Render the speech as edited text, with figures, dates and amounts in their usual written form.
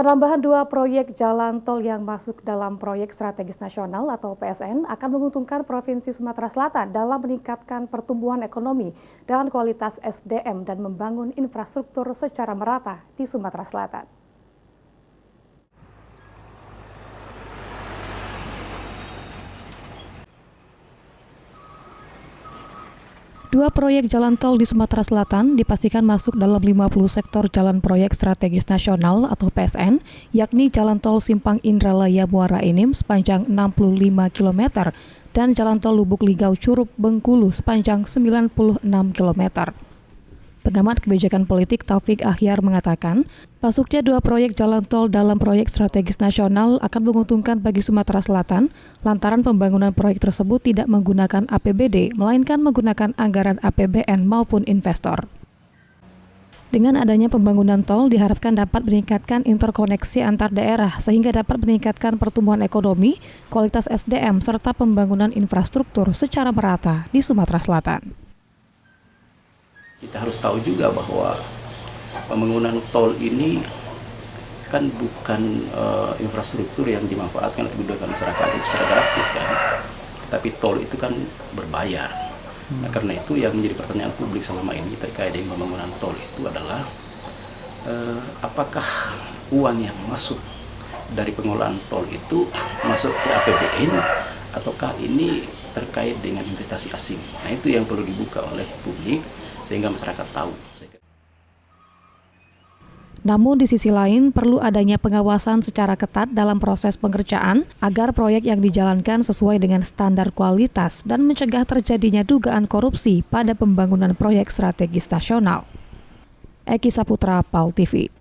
Penambahan 2 proyek jalan tol yang masuk dalam Proyek Strategis Nasional atau PSN akan menguntungkan Provinsi Sumatera Selatan dalam meningkatkan pertumbuhan ekonomi dan kualitas SDM dan membangun infrastruktur secara merata di Sumatera Selatan. Dua proyek jalan tol di Sumatera Selatan dipastikan masuk dalam 50 sektor jalan proyek strategis nasional atau PSN, yakni Jalan Tol Simpang Indralaya Muara Enim sepanjang 65 km dan Jalan Tol Lubuk Ligau Curup Bengkulu sepanjang 96 km. Pengamat kebijakan politik Taufik Akhyar mengatakan, masuknya 2 proyek jalan tol dalam proyek strategis nasional akan menguntungkan bagi Sumatera Selatan lantaran pembangunan proyek tersebut tidak menggunakan APBD, melainkan menggunakan anggaran APBN maupun investor. Dengan adanya pembangunan tol diharapkan dapat meningkatkan interkoneksi antar daerah sehingga dapat meningkatkan pertumbuhan ekonomi, kualitas SDM, serta pembangunan infrastruktur secara merata di Sumatera Selatan. Kita harus tahu juga bahwa pembangunan tol ini kan bukan infrastruktur yang dimanfaatkan atau digunakan masyarakat itu secara gratis kan, tapi tol itu kan berbayar. Nah, karena itu yang menjadi pertanyaan publik selama ini terkait dengan pembangunan tol itu adalah apakah uang yang masuk dari pengelolaan tol itu masuk ke APBN ataukah ini terkait dengan investasi asing. Nah, itu yang perlu dibuka oleh publik sehingga masyarakat tahu. Namun di sisi lain perlu adanya pengawasan secara ketat dalam proses pengerjaan agar proyek yang dijalankan sesuai dengan standar kualitas dan mencegah terjadinya dugaan korupsi pada pembangunan proyek strategis nasional. Eki Saputra, PAL TV.